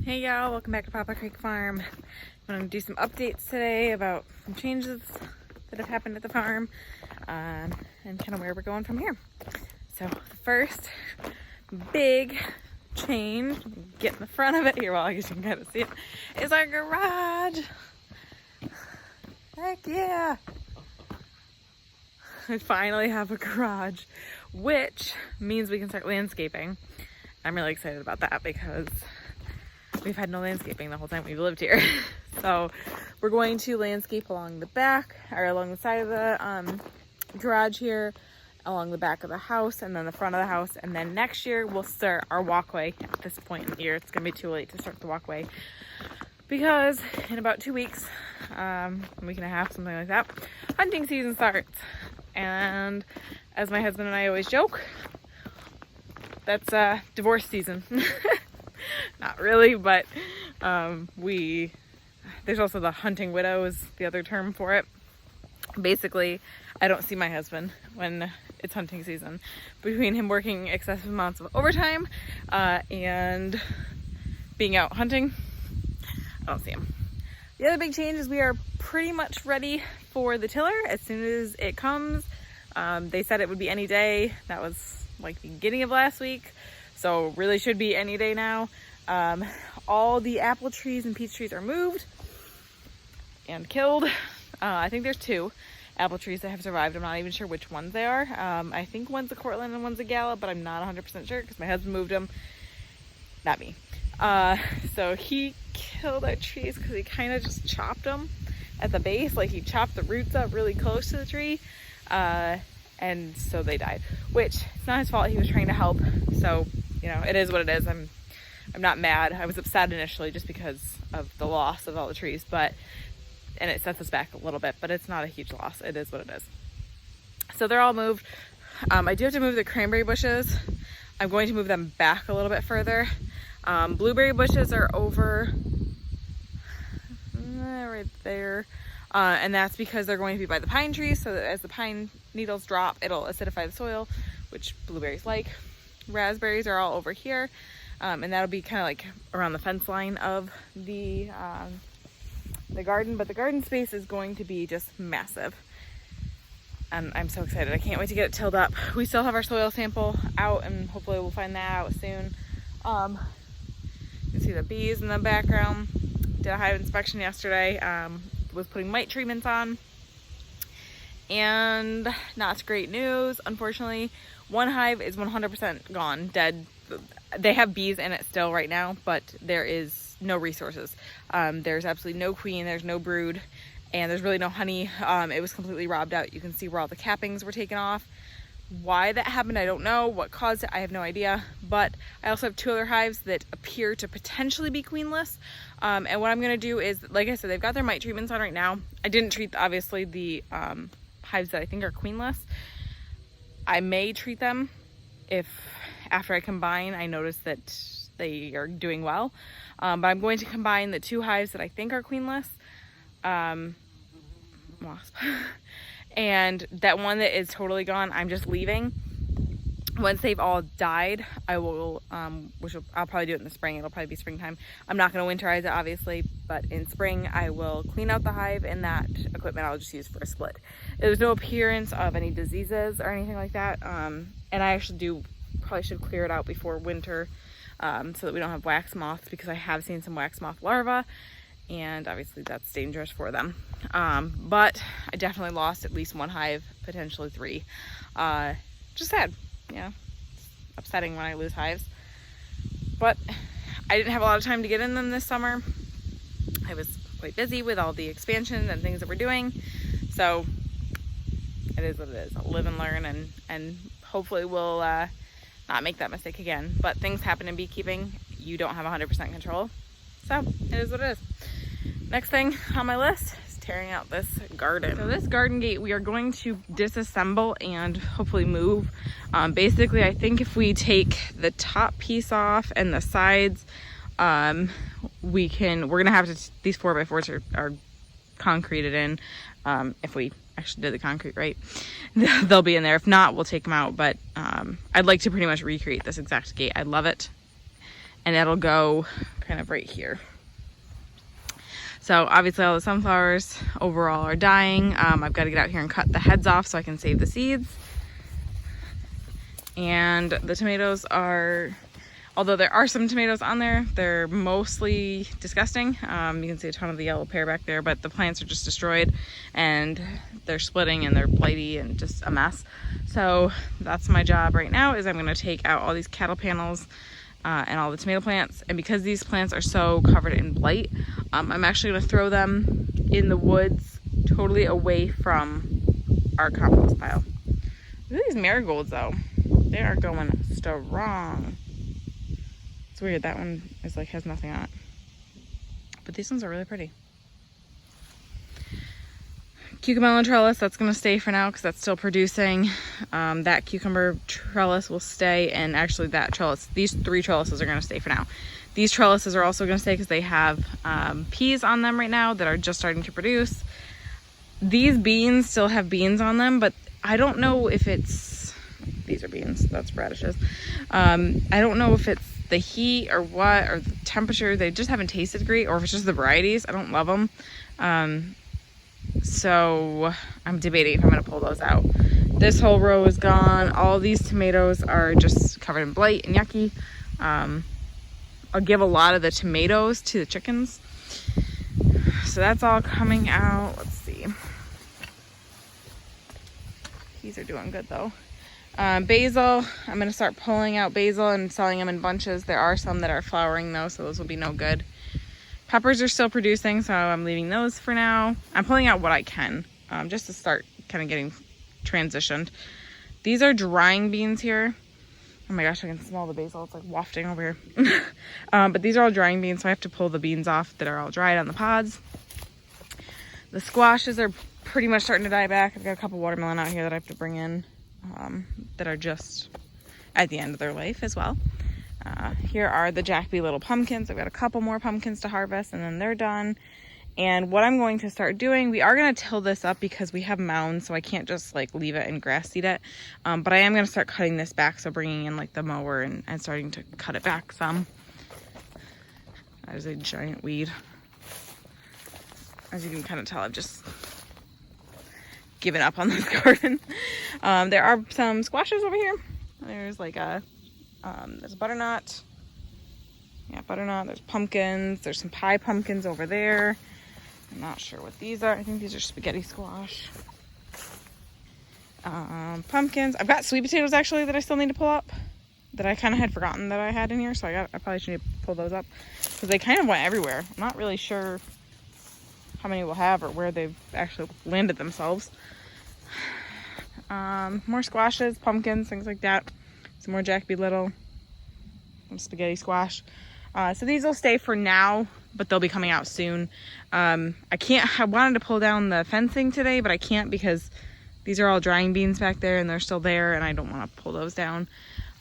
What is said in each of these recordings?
Hey y'all, welcome back to Papa Creek Farm. I'm going to do some updates today about some changes that have happened at the farm and kind of where we're going from here. So the first big change, get in the front of it here, well I guess you can kind of see it, is our garage. Heck yeah! We finally have a garage, which means we can start landscaping. I'm really excited about that because we've had no landscaping the whole time we've lived here. So we're going to landscape along the back, or along the side of the garage here, along the back of the house, and then the front of the house. And then next year we'll start our walkway. At this point in the year, it's gonna be too late to start the walkway because in about 2 weeks, a week and a half, something like that, hunting season starts. And as my husband and I always joke, that's divorce season. Not really, but there's also the hunting widow is the other term for it. Basically, I don't see my husband when it's hunting season. Between him working excessive amounts of overtime and being out hunting, I don't see him. The other big change is we are pretty much ready for the tiller as soon as it comes. They said it would be any day. That was like the beginning of last week. So really should be any day now. All the apple trees and peach trees are moved and killed. I think there's 2 apple trees that have survived. I'm not even sure which ones they are. I think one's a Cortland and one's a Gallup, but I'm not 100% sure because my husband moved them, not me. So he killed our trees because he kind of just chopped them at the base. Like he chopped the roots up really close to the tree. And so they died, which it's not his fault. He was trying to help. So, you know, it is what it is. I'm not mad. I was upset initially just because of the loss of all the trees, and it sets us back a little bit, but it's not a huge loss. It is what it is. So they're all moved. I do have to move the cranberry bushes. I'm going to move them back a little bit further. Blueberry bushes are over right there. And that's because they're going to be by the pine trees, so that as the pine needles drop, it'll acidify the soil, which blueberries like. Raspberries are all over here, and that'll be kind of like around the fence line of the garden, but the garden space is going to be just massive. And I'm so excited. I can't wait to get it tilled up. We still have our soil sample out, and hopefully we'll find that out soon. You can see the bees in the background. Did a hive inspection yesterday. Was putting mite treatments on, and not great news. Unfortunately, one hive is 100% gone, dead. They have bees in it still right now, but there is no resources. There's absolutely no queen, there's no brood, and there's really no honey. It was completely robbed out. You can see where all the cappings were taken off. Why that happened, I don't know. What caused it, I have no idea. But I also have 2 other hives that appear to potentially be queenless. And what I'm going to do is, like I said, they've got their mite treatments on right now. I didn't treat, obviously, the hives that I think are queenless. I may treat them if, after I combine, I notice that they are doing well. But I'm going to combine the 2 hives that I think are queenless. Wasp. And that one that is totally gone, I'm just leaving. Once they've all died, I will, I'll probably do it in the spring. It'll probably be springtime. I'm not going to winterize it, obviously, but in spring, I will clean out the hive, and that equipment I'll just use for a split. There's no appearance of any diseases or anything like that. And I actually probably should clear it out before winter so that we don't have wax moths, because I have seen some wax moth larvae, and obviously that's dangerous for them. But I definitely lost at least 1 hive, potentially 3. Just sad. Yeah, it's upsetting when I lose hives. But I didn't have a lot of time to get in them this summer. I was quite busy with all the expansion and things that we're doing. So it is what it is. I'll live and learn, and hopefully we'll not make that mistake again. But things happen in beekeeping. You don't have 100% control. So it is what it is. Next thing on my list is tearing out this garden. So this garden gate we are going to disassemble and hopefully move. Basically, I think if we take the top piece off and the sides, we're gonna have to, these 4x4s are concreted in. If we actually did the concrete right, they'll be in there. If not, we'll take them out. But I'd like to pretty much recreate this exact gate. I love it. and it'll go kind of right here. So obviously all the sunflowers overall are dying. I've got to get out here and cut the heads off so I can save the seeds. And the tomatoes are, although there are some tomatoes on there, they're mostly disgusting. You can see a ton of the yellow pear back there, but the plants are just destroyed and they're splitting and they're blighty and just a mess. So that's my job right now, is I'm going to take out all these cattle panels and all the tomato plants. And because these plants are so covered in blight, I'm actually going to throw them in the woods totally away from our compost pile. Look at these marigolds though. They are going strong. It's weird, that one is like has nothing on it. But these ones are really pretty. Cucamelon trellis, that's gonna stay for now because that's still producing. That cucumber trellis will stay, and actually that trellis, these 3 trellises are gonna stay for now. These trellises are also gonna stay because they have peas on them right now that are just starting to produce. These beans still have beans on them, but I don't know if it's, these are beans, that's radishes. I don't know if it's the heat or what, or the temperature. They just haven't tasted great, or if it's just the varieties. I don't love them. So I'm debating if I'm going to pull those out. This whole row is gone. All these tomatoes are just covered in blight and yucky. I'll give a lot of the tomatoes to the chickens. So that's all coming out. Let's see. These are doing good though. Basil, I'm going to start pulling out basil and selling them in bunches. There are some that are flowering though, so those will be no good. Peppers are still producing, so I'm leaving those for now. I'm pulling out what I can, just to start kind of getting transitioned. These are drying beans here. Oh my gosh, I can smell the basil. It's like wafting over here. But these are all drying beans, so I have to pull the beans off that are all dried on the pods. The squashes are pretty much starting to die back. I've got a couple watermelon out here that I have to bring in, that are just at the end of their life as well. Here are the Jack-B little pumpkins. I've got a couple more pumpkins to harvest and then they're done. And what I'm going to start doing, we are going to till this up because we have mounds, so I can't just like leave it and grass seed it. But I am going to start cutting this back, so bringing in like the mower and starting to cut it back some. There's a giant weed. As you can kind of tell, I've just given up on this garden. There are some squashes over here. There's like a there's butternut. Yeah, butternut. There's pumpkins. There's some pie pumpkins over there. I'm not sure what these are. I think these are spaghetti squash. Pumpkins. I've got sweet potatoes actually that I still need to pull up, that I kind of had forgotten that I had in here, so I probably should need to pull those up because they kind of went everywhere. I'm not really sure how many we'll have or where they've actually landed themselves. More squashes, pumpkins, things like that. Some more Jack-B Little, some spaghetti squash. So these will stay for now, but they'll be coming out soon. I wanted to pull down the fencing today, but I can't because these are all drying beans back there and they're still there and I don't want to pull those down.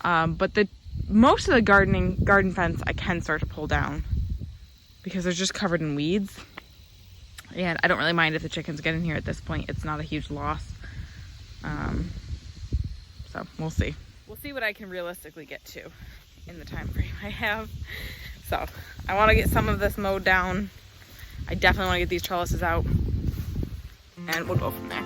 But most of the garden fence I can start to pull down because they're just covered in weeds. And I don't really mind if the chickens get in here at this point. It's not a huge loss. So we'll see. We'll see what I can realistically get to in the time frame I have. So I want to get some of this mowed down. I definitely want to get these trellises out and we'll go from there.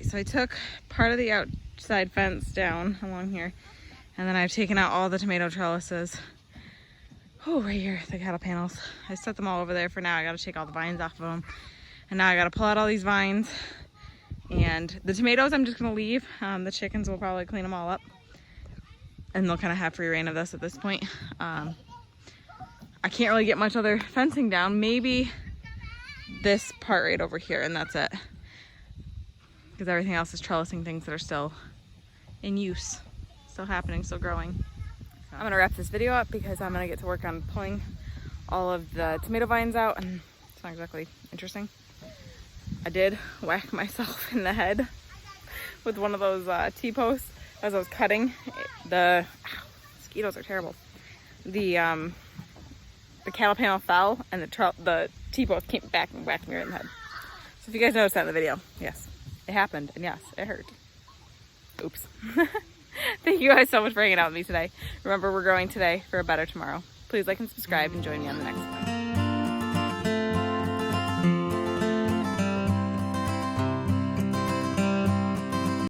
So I took part of the outside fence down along here, and then I've taken out all the tomato trellises. Oh, right here, the cattle panels. I set them all over there for now. I got to take all the vines off of them, and now I got to pull out all these vines. And the tomatoes I'm just gonna leave. The chickens will probably clean them all up. and they'll kind of have free reign of this at this point. I can't really get much other fencing down. Maybe this part right over here, and that's it. Because everything else is trellising things that are still in use, still happening, still growing. I'm gonna wrap this video up because I'm gonna get to work on pulling all of the tomato vines out, and it's not exactly interesting. I did whack myself in the head with one of those T-posts as I was cutting. The mosquitoes are terrible. The cattle panel fell, and the T-post came back and whacked me right in the head. So if you guys noticed that in the video, yes, it happened, and yes, it hurt. Oops. Thank you guys so much for hanging out with me today. Remember, we're growing today for a better tomorrow. Please like and subscribe and join me on the next one.